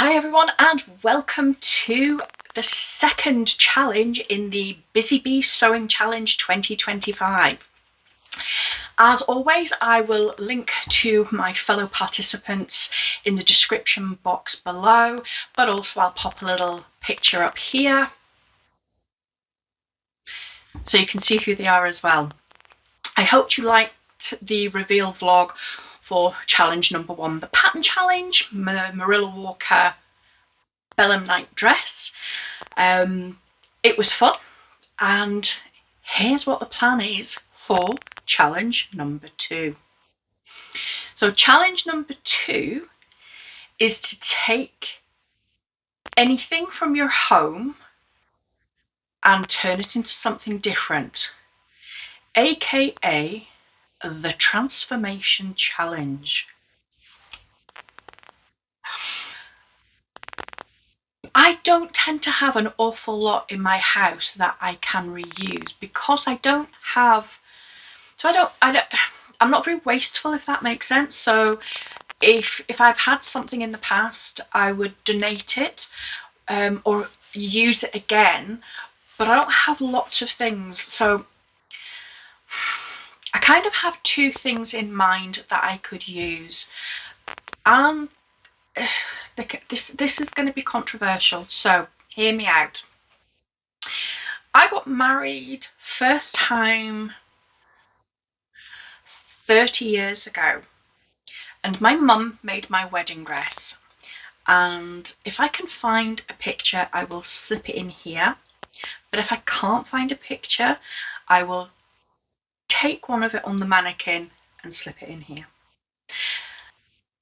Hi everyone, and welcome to the second challenge in the Busy Bee Sewing Challenge 2025. As always, I will link to my fellow participants in the description box below, but also I'll pop a little picture up here so you can see who they are as well. I hope you liked the reveal vlog for challenge number 1, the pattern challenge, Marilla Walker Bellum Night dress. It was fun, and here's what the plan is for challenge number 2. So challenge number 2 is to take anything from your home and turn it into something different, aka the transformation challenge. I don't tend to have an awful lot in my house that I can reuse because I'm not very wasteful, if that makes sense. So if I've had something in the past, I would donate it or use it again, but I don't have lots of things. So I kind of have 2 things in mind that I could use, and this is going to be controversial, so hear me out. I got married first time 30 years ago, and my mum made my wedding dress, and if I can find a picture I will slip it in here, but if I can't find a picture I will take one of it on the mannequin and slip it in here.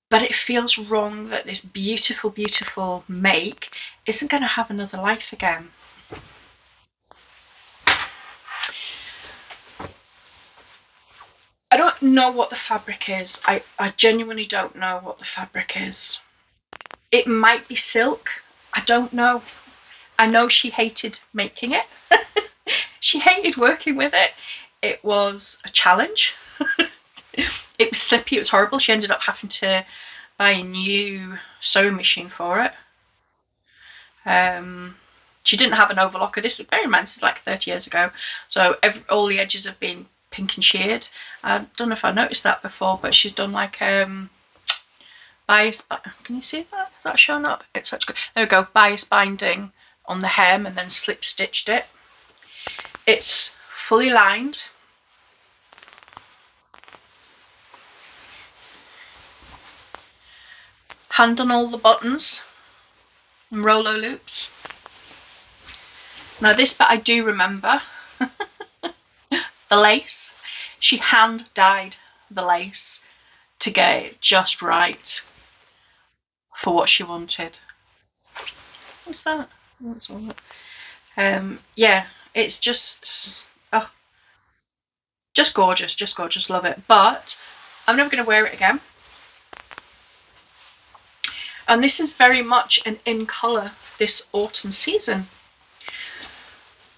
But it feels wrong that this beautiful make isn't going to have another life again. I don't know what the fabric is. I genuinely don't know what the fabric is. It might be silk. I don't know. I know she hated making it. She hated working with it. It was a challenge. It was slippy, it was horrible. She ended up having to buy a new sewing machine for it. She didn't have an overlocker. Bear in mind, this is like 30 years ago, so all the edges have been pink and sheared. I don't know if I noticed that before, but she's done like bias. Can you see that? Is that showing up? It's such good. There we go. Bias binding on the hem and then slip stitched it. It's fully lined. Hand on all the buttons and Rolo loops. Now this bit I do remember. The lace. She hand dyed the lace to get it just right for what she wanted. What's that? What's all that? Yeah, it's just gorgeous, love it. But I'm never going to wear it again. And this is very much an in colour this autumn season.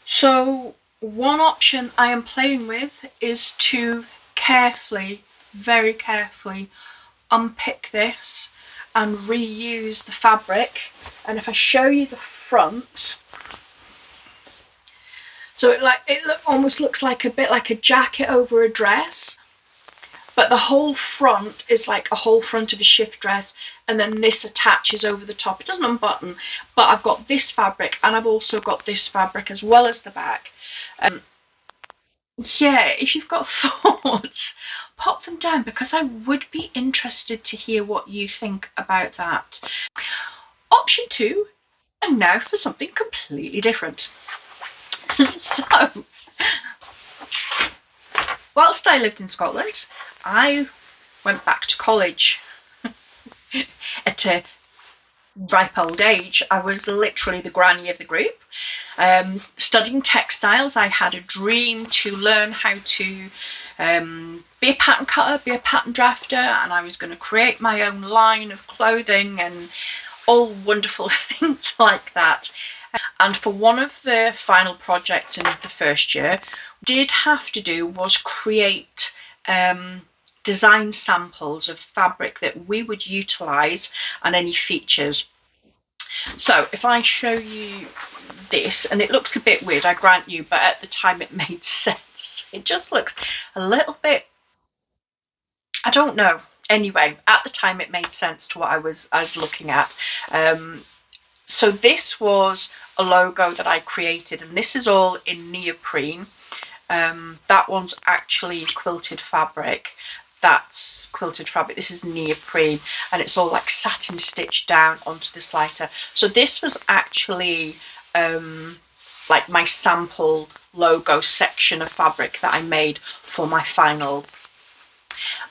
So one option I am playing with is to very carefully unpick this and reuse the fabric. And if I show you the front, so it almost looks like a bit like a jacket over a dress, but the whole front is like a whole front of a shift dress, and then this attaches over the top. It doesn't unbutton, but I've got this fabric and I've also got this fabric as well as the back. Yeah, if you've got thoughts, pop them down, because I would be interested to hear what you think about that. Option 2, and now for something completely different. So, whilst I lived in Scotland, I went back to college at a ripe old age. I was literally the granny of the group. Studying textiles, I had a dream to learn how to be a pattern cutter, be a pattern drafter, and I was going to create my own line of clothing and all wonderful things like that. And for one of the final projects in the first year, did have to do was create design samples of fabric that we would utilise and any features. So if I show you this, and it looks a bit weird, I grant you, but at the time it made sense. It just looks a little bit, I don't know. Anyway, at the time it made sense to what I was looking at. So this was a logo that I created, and this is all in neoprene. That one's actually quilted fabric. That's quilted fabric. This is neoprene, and it's all like satin stitched down onto this lighter. So this was actually like my sample logo section of fabric that I made for my final.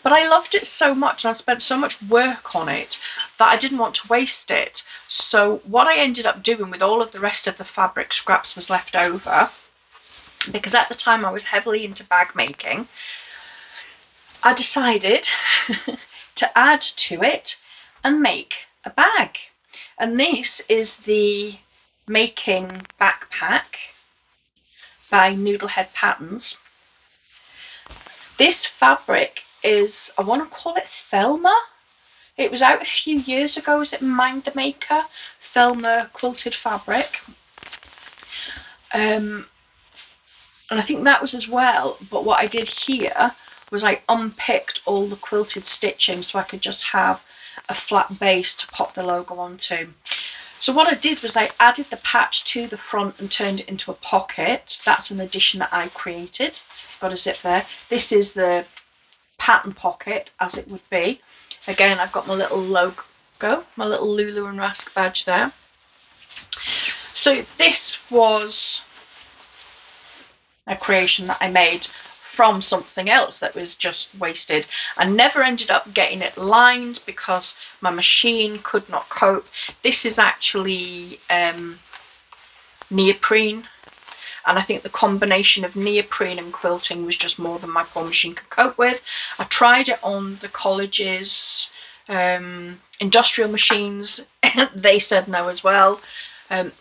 But I loved it so much, and I spent so much work on it that I didn't want to waste it. So what I ended up doing with all of the rest of the fabric scraps was left over, because at the time I was heavily into bag making. I decided to add to it and make a bag. And this is the Making Backpack by Noodlehead Patterns. This fabric is, I want to call it Thelma. It was out a few years ago. Is it Mind the Maker? Thelma quilted fabric. And I think that was as well. But what I did here was I unpicked all the quilted stitching so I could just have a flat base to pop the logo onto. So what I did was I added the patch to the front and turned it into a pocket. That's an addition that I created. Got a zip there. This is the pattern pocket as it would be. Again, I've got my little logo, my little Lulu and Rask badge there. So this was a creation that I made from something else that was just wasted. I never ended up getting it lined because my machine could not cope. This is actually neoprene, and I think the combination of neoprene and quilting was just more than my poor machine could cope with. I tried it on the college's industrial machines. They said no as well.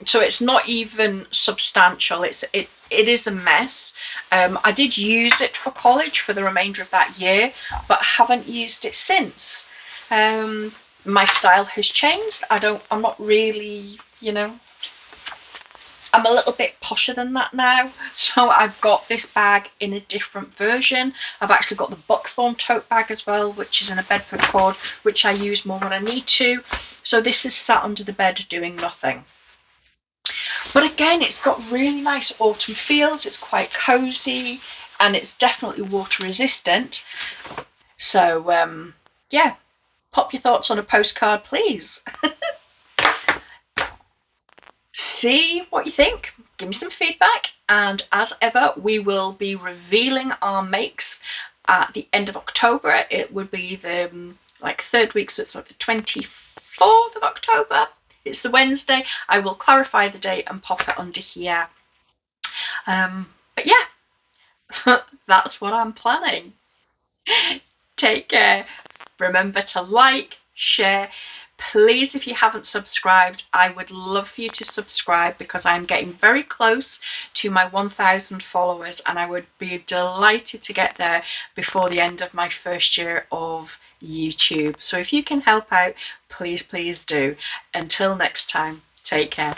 So it's not even substantial. It is a mess. I did use it for college for the remainder of that year, but haven't used it since. My style has changed. I'm not really, I'm a little bit posher than that now. So I've got this bag in a different version. I've actually got the buckthorn tote bag as well, which is in a Bedford cord, which I use more when I need to. So this is sat under the bed doing nothing. But again, it's got really nice autumn feels. It's quite cozy, and it's definitely water resistant. So yeah, pop your thoughts on a postcard, please. See what you think. Give me some feedback. And as ever, we will be revealing our makes at the end of October. It would be the third week, so it's like the 24th of October. It's the Wednesday. I will clarify the date and pop it under here. But yeah, that's what I'm planning. Take care. Remember to like, share. Please, if you haven't subscribed, I would love for you to subscribe, because I'm getting very close to my 1,000 followers, and I would be delighted to get there before the end of my first year of YouTube. So if you can help out, please do. Until next time, take care.